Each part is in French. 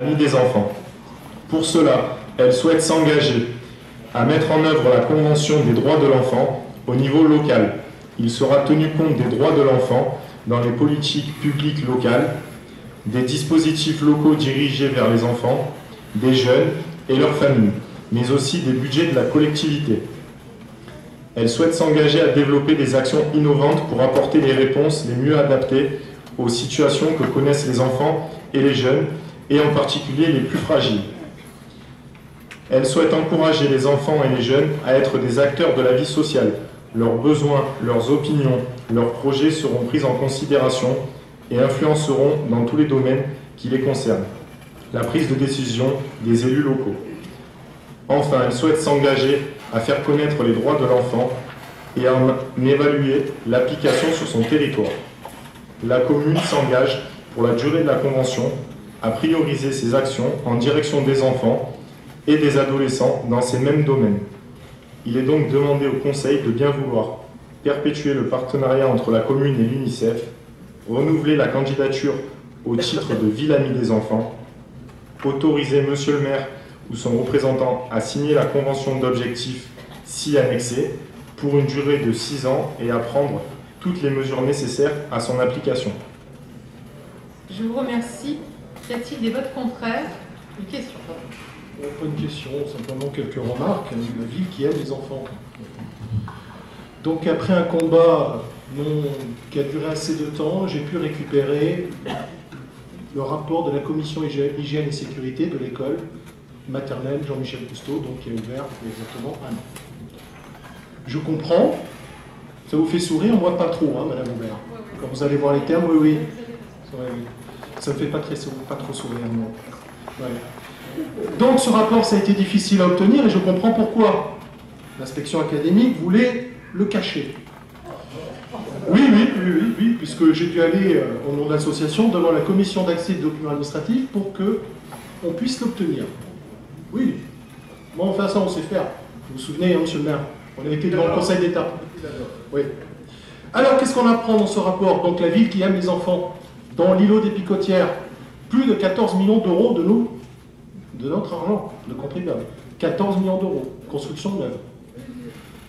des enfants. Pour cela, elle souhaite s'engager à mettre en œuvre la Convention des droits de l'enfant au niveau local. Il sera tenu compte des droits de l'enfant dans les politiques publiques locales, des dispositifs locaux dirigés vers les enfants, des jeunes et leurs familles, mais aussi des budgets de la collectivité. Elle souhaite s'engager à développer des actions innovantes pour apporter les réponses les mieux adaptées aux situations que connaissent les enfants et les jeunes, et en particulier les plus fragiles. Elle souhaite encourager les enfants et les jeunes à être des acteurs de la vie sociale. Leurs besoins, leurs opinions, leurs projets seront pris en considération et influenceront dans tous les domaines qui les concernent. La prise de décision des élus locaux. Enfin, elle souhaite s'engager à faire connaître les droits de l'enfant et à en évaluer l'application sur son territoire. La commune s'engage, pour la durée de la Convention, à prioriser ses actions en direction des enfants et des adolescents dans ces mêmes domaines. Il est donc demandé au Conseil de bien vouloir perpétuer le partenariat entre la commune et l'UNICEF, renouveler la candidature au titre de ville amie des enfants, autoriser Monsieur le maire ou son représentant à signer la convention d'objectifs si annexée pour une durée de 6 ans et à prendre toutes les mesures nécessaires à son application. Je vous remercie. Y a-t-il des votes contraires? Une question. Pas une question, simplement quelques remarques. La ville qui aime les enfants. Donc après un combat qui a duré assez de temps, j'ai pu récupérer le rapport de la commission hygiène et sécurité de l'école maternelle Jean-Michel Cousteau, donc qui est ouvert il y a exactement un an. Je comprends, ça vous fait sourire, moi pas trop, hein, Madame Aubert. Quand vous allez voir les termes, oui. Ça ne me fait pas trop sourire, non. Ouais. Donc ce rapport, ça a été difficile à obtenir et je comprends pourquoi. L'inspection académique voulait le cacher. Oui, puisque j'ai dû aller au nom de l'association devant la commission d'accès des documents administratifs pour qu'on puisse l'obtenir. Oui, bon, enfin ça on sait faire. Vous vous souvenez, hein, monsieur le maire, on a été devant le Conseil d'État. Oui. Alors qu'est-ce qu'on apprend dans ce rapport? Donc la ville qui aime les enfants. Dans l'îlot des Picotières, plus de 14 millions d'euros de notre argent, de contribuables. 14 millions d'euros, construction neuve.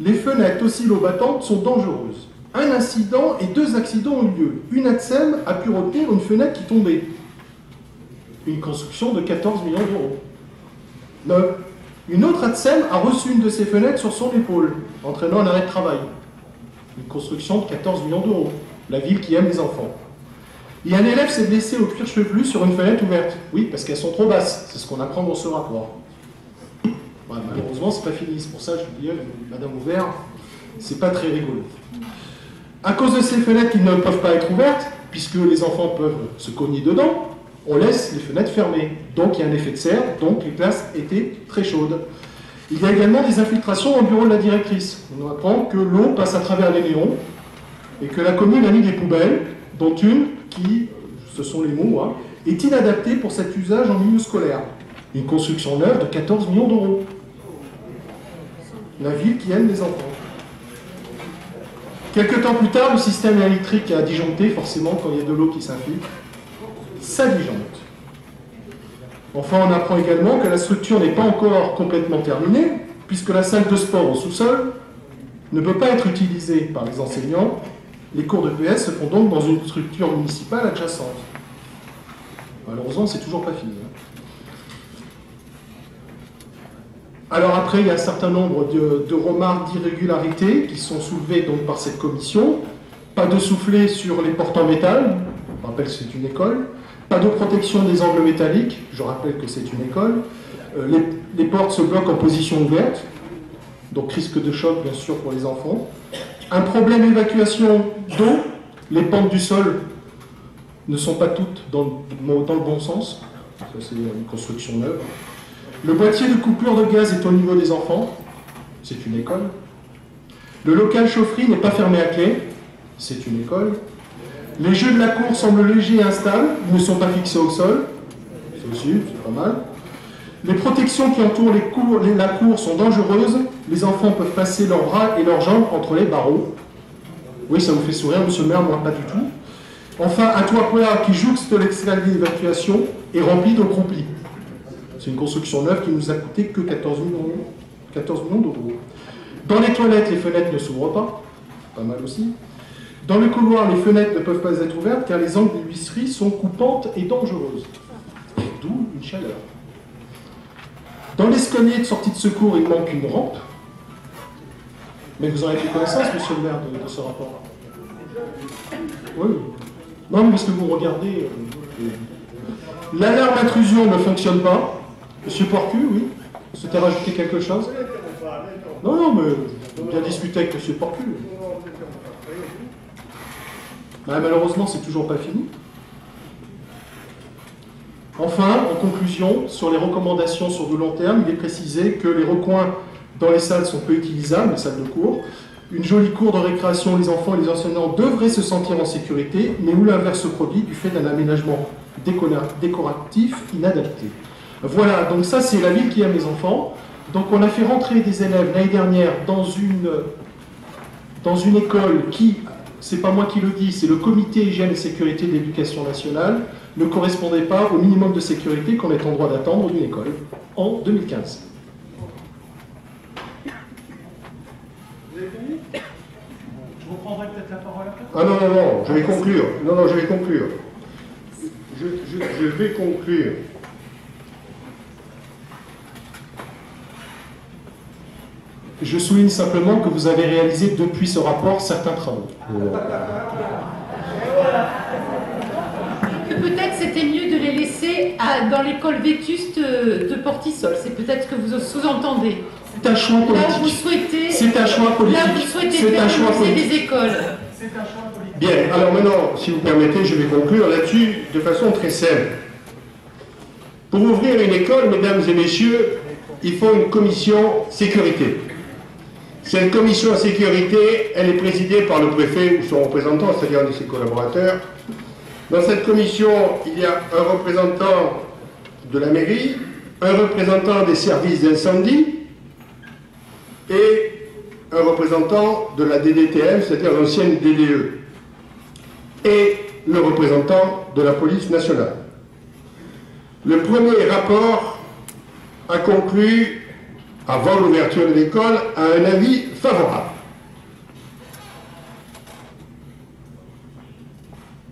Les fenêtres oscillo-battantes sont dangereuses. Un incident et 2 accidents ont eu lieu. Une ATSEM a pu retenir une fenêtre qui tombait. Une construction de 14 millions d'euros. Une autre ATSEM a reçu une de ces fenêtres sur son épaule, entraînant un arrêt de travail. Une construction de 14 millions d'euros. La ville qui aime les enfants. Et un élève s'est blessé au cuir chevelu sur une fenêtre ouverte. Oui, parce qu'elles sont trop basses. C'est ce qu'on apprend dans ce rapport. Ouais, malheureusement, c'est pas fini. C'est pour ça que je vous dis, Madame Aubert, c'est pas très rigolo. À cause de ces fenêtres qui ne peuvent pas être ouvertes, puisque les enfants peuvent se cogner dedans, on laisse les fenêtres fermées. Donc il y a un effet de serre, donc les classes étaient très chaudes. Il y a également des infiltrations dans le bureau de la directrice. On apprend que l'eau passe à travers les néons et que la commune a mis des poubelles, dont une qui, ce sont les mots, hein, est inadaptée pour cet usage en milieu scolaire. Une construction neuve de 14 millions d'euros. La ville qui aime les enfants. Quelques temps plus tard, le système électrique a disjoncté, forcément, quand il y a de l'eau qui s'infiltre. Ça disjoncte. Enfin, on apprend également que la structure n'est pas encore complètement terminée, puisque la salle de sport au sous-sol ne peut pas être utilisée par les enseignants. Les cours de PS se font donc dans une structure municipale adjacente. Malheureusement, c'est toujours pas fini. Alors après, il y a un certain nombre de remarques d'irrégularités qui sont soulevées donc par cette commission. Pas de soufflet sur les portes en métal, je rappelle que c'est une école. Pas de protection des angles métalliques, je rappelle que c'est une école. Les portes se bloquent en position ouverte, donc risque de choc bien sûr pour les enfants. Un problème d'évacuation d'eau, les pentes du sol ne sont pas toutes dans le bon sens, ça c'est une construction neuve. Le boîtier de coupure de gaz est au niveau des enfants, c'est une école. Le local chaufferie n'est pas fermé à clé, c'est une école. Les jeux de la cour semblent légers et instables, ils ne sont pas fixés au sol, c'est aussi, c'est pas mal. Les protections qui entourent la cour sont dangereuses. Les enfants peuvent passer leurs bras et leurs jambes entre les barreaux. Oui, ça vous fait sourire, monsieur le maire, moi pas du tout. Enfin, un toit plat qui jouxte l'escalier d'évacuation est rempli d'eau croupie. C'est une construction neuve qui nous a coûté que 14 millions d'euros. Dans les toilettes, les fenêtres ne s'ouvrent pas mal aussi. Dans le couloir, les fenêtres ne peuvent pas être ouvertes car les angles des huisseries sont coupantes et dangereuses. D'où une chaleur. Dans l'escalier de sortie de secours, il manque une rampe. Mais vous en avez pris connaissance, monsieur le maire, de ce rapport? Oui. Non, mais parce que vous regardez... L'alarme intrusion ne fonctionne pas. Monsieur Porcu, oui. Vous souhaitez rajouter quelque chose? Non, mais on va bien discuter avec monsieur Porcu. Malheureusement, c'est toujours pas fini. Enfin, en conclusion, sur les recommandations sur de long terme, il est précisé que les recoins dans les salles sont peu utilisables, les salles de cours. Une jolie cour de récréation, les enfants et les enseignants devraient se sentir en sécurité, mais où l'inverse se produit du fait d'un aménagement décoratif inadapté. Voilà, donc ça c'est la ville qui aime les enfants. Donc on a fait rentrer des élèves l'année dernière dans une école qui, c'est pas moi qui le dis, c'est le comité hygiène et sécurité de l'éducation nationale, ne correspondait pas au minimum de sécurité qu'on est en droit d'attendre d'une école en 2015. Vous avez fini? Je reprendrai peut-être la parole après. Ah non, je vais conclure. Je vais conclure. Je vais conclure. Je souligne simplement que vous avez réalisé depuis ce rapport certains travaux. Que peut-être c'était mieux de les laisser dans l'école vétuste de Portissol. C'est peut-être ce que vous sous-entendez. C'est un choix politique. Là, vous souhaitez, c'est un choix politique. Là, vous souhaitez c'est un choix politique. des écoles. C'est un choix politique. Bien, alors maintenant, si vous permettez, je vais conclure là-dessus de façon très simple. Pour ouvrir une école, mesdames et messieurs, il faut une commission sécurité. Cette commission sécurité, elle est présidée par le préfet ou son représentant, c'est-à-dire un de ses collaborateurs. Dans cette commission, il y a un représentant de la mairie, un représentant des services d'incendie et un représentant de la DDTM, c'est-à-dire l'ancienne DDE, et le représentant de la police nationale. Le premier rapport a conclu, avant l'ouverture de l'école, à un avis favorable.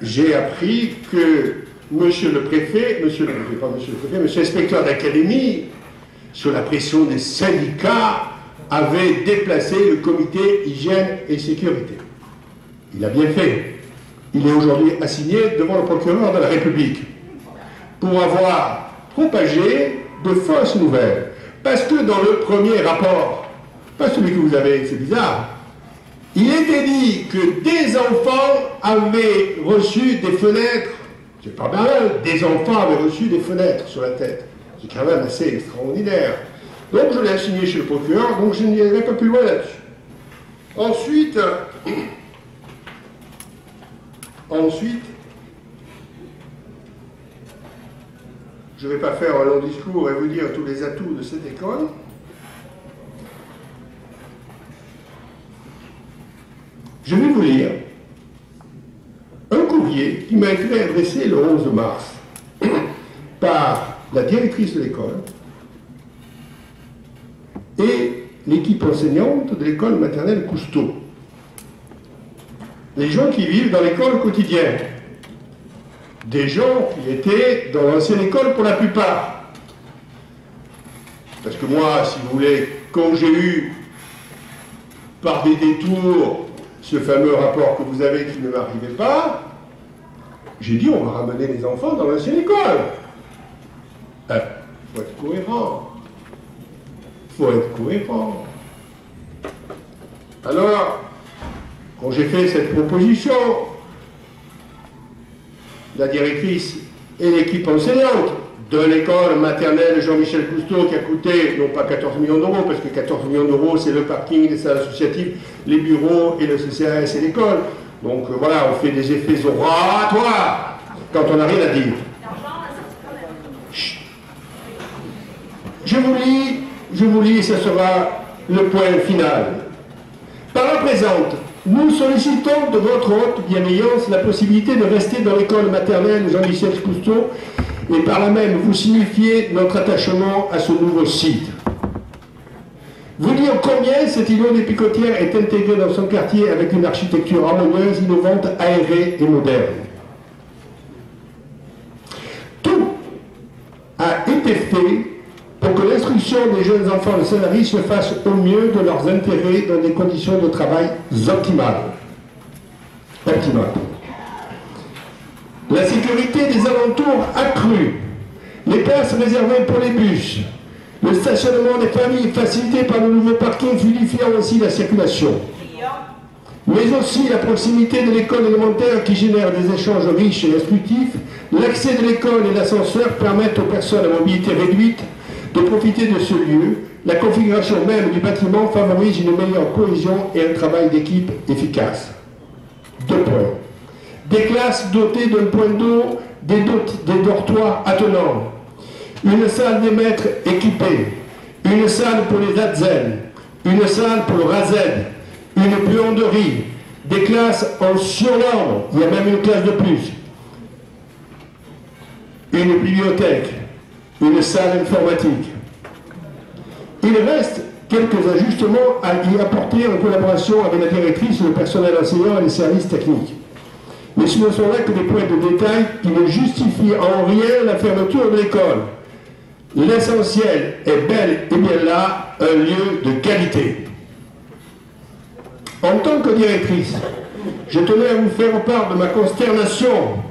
J'ai appris que monsieur l'inspecteur d'académie, sous la pression des syndicats, avait déplacé le comité hygiène et sécurité. Il a bien fait. Il est aujourd'hui assigné devant le procureur de la République pour avoir propagé de fausses nouvelles. Parce que dans le premier rapport, pas celui que vous avez, c'est bizarre, il était dit que des enfants avaient reçu des fenêtres, c'est pas mal, des enfants avaient reçu des fenêtres sur la tête. C'est quand même assez extraordinaire. Donc je l'ai assigné chez le procureur, donc je n'irai pas plus loin là-dessus. Ensuite, je ne vais pas faire un long discours et vous dire tous les atouts de cette école. Je vais vous lire un courrier qui m'a été adressé le 11 mars par la directrice de l'école et l'équipe enseignante de l'école maternelle Cousteau. Les gens qui vivent dans l'école quotidienne. Des gens qui étaient dans l'ancienne école pour la plupart. Parce que moi, si vous voulez, quand j'ai eu, par des détours, ce fameux rapport que vous avez qui ne m'arrivait pas, j'ai dit on va ramener les enfants dans l'ancienne école. Il faut être cohérent. Il faut être cohérent. Alors, quand j'ai fait cette proposition, la directrice et l'équipe enseignante de l'école maternelle Jean-Michel Cousteau qui a coûté, non pas 14 millions d'euros, parce que 14 millions d'euros c'est le parking, les salles associatives, les bureaux et le CCAS et l'école. Donc voilà, on fait des effets oratoires quand on n'a rien à dire. Chut. Je vous lis, et ce sera le point final. Par la présente, Nous sollicitons de votre haute bienveillance la possibilité de rester dans l'école maternelle Jean-Michel Cousteau et par là même vous signifier notre attachement à ce nouveau site. Vous dire combien cet îlot des Picotières est intégré dans son quartier avec une architecture harmonieuse, innovante, aérée et moderne. Tout a été fait pour que l'instruction des jeunes enfants de Saint-Lary se fasse au mieux de leurs intérêts dans des conditions de travail optimales. La sécurité des alentours accrue, les places réservées pour les bus, le stationnement des familles facilité par le nouveau parking fluidifiant aussi la circulation, mais aussi la proximité de l'école élémentaire qui génère des échanges riches et instructifs. L'accès de l'école et l'ascenseur permettent aux personnes à mobilité réduite de profiter de ce lieu. La configuration même du bâtiment favorise une meilleure cohésion et un travail d'équipe efficace. 2 points. Des classes dotées d'un point d'eau, des dortoirs attenants, une salle des maîtres équipée, une salle pour les ADZEN, une salle pour le RAZED, une buanderie, des classes en surnorme, il y a même une classe de plus, une bibliothèque, une salle informatique. Il reste quelques ajustements à y apporter en collaboration avec la directrice, le personnel enseignant et les services techniques. Mais ce ne sont là que des points de détail qui ne justifient en rien la fermeture de l'école. L'essentiel est bel et bien là un lieu de qualité. En tant que directrice, je tenais à vous faire part de ma consternation,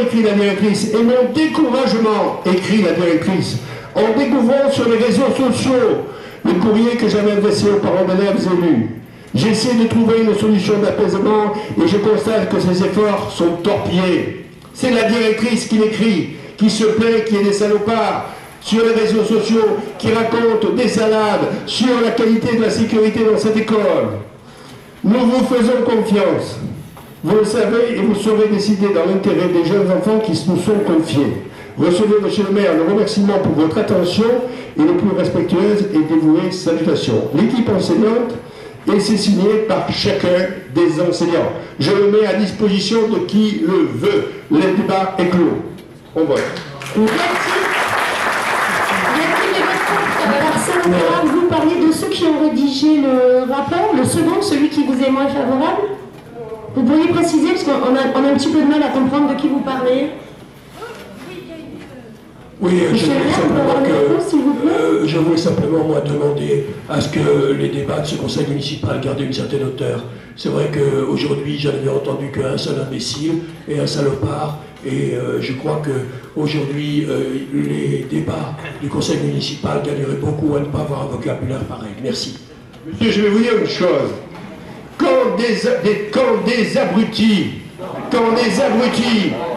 écrit la directrice, et mon découragement, écrit la directrice, en découvrant sur les réseaux sociaux le courrier que j'avais adressé aux parents d'élèves élus. J'essaie de trouver une solution d'apaisement et je constate que ces efforts sont torpillés. C'est la directrice qui l'écrit, qui se plaint qu'il y ait des salopards sur les réseaux sociaux qui racontent des salades sur la qualité de la sécurité dans cette école. Nous vous faisons confiance. Vous le savez et vous saurez décider dans l'intérêt des jeunes enfants qui nous sont confiés. Recevez, monsieur le maire, le remerciement pour votre attention et les plus respectueuses et dévouées salutations. L'équipe enseignante, et c'est signé par chacun des enseignants. Je le mets à disposition de qui le veut. Le débat est clos. On vote. Vous parliez de ceux qui ont rédigé le rapport, le second, celui qui vous est moins favorable. Vous pourriez préciser, parce qu'on a un petit peu de mal à comprendre de qui vous parlez. Oui, je voulais simplement moi demander à ce que les débats de ce conseil municipal gardent une certaine hauteur. C'est vrai qu'aujourd'hui, je n'avais entendu qu'un seul imbécile et un salopard. Et je crois qu'aujourd'hui, les débats du conseil municipal gagneraient beaucoup à ne pas avoir un vocabulaire pareil. Merci. Monsieur, je vais vous dire une chose. Quand des abrutis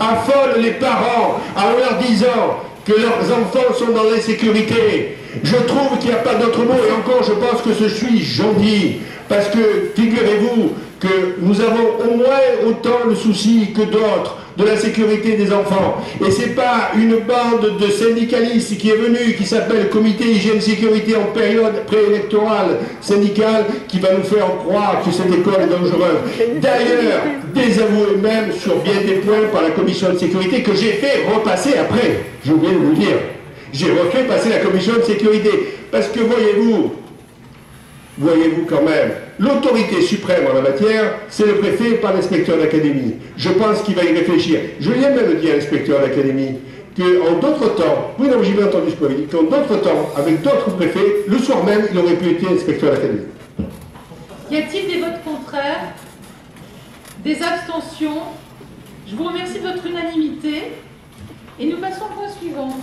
affolent les parents en leur disant que leurs enfants sont dans l'insécurité, je trouve qu'il n'y a pas d'autre mot, et encore je pense que je suis gentil, parce que figurez-vous que nous avons au moins autant le souci que d'autres de la sécurité des enfants. Et c'est pas une bande de syndicalistes qui est venue, qui s'appelle Comité Hygiène Sécurité en période préélectorale syndicale, qui va nous faire croire que cette école est dangereuse. D'ailleurs, désavoué même sur bien des points par la commission de sécurité que j'ai fait repasser après. J'ai oublié de vous le dire. J'ai refait passer la commission de sécurité. Parce que voyez-vous quand même, l'autorité suprême en la matière, c'est le préfet par l'inspecteur d'académie. Je pense qu'il va y réfléchir. Je lui ai même dit à l'inspecteur d'académie qu'en d'autres temps, oui non, j'ai bien entendu ce que vous avez dit, qu'en d'autres temps, avec d'autres préfets, le soir même, il aurait pu être inspecteur d'académie. Y a-t-il des votes contraires? Des abstentions? Je vous remercie de votre unanimité et nous passons au point suivant.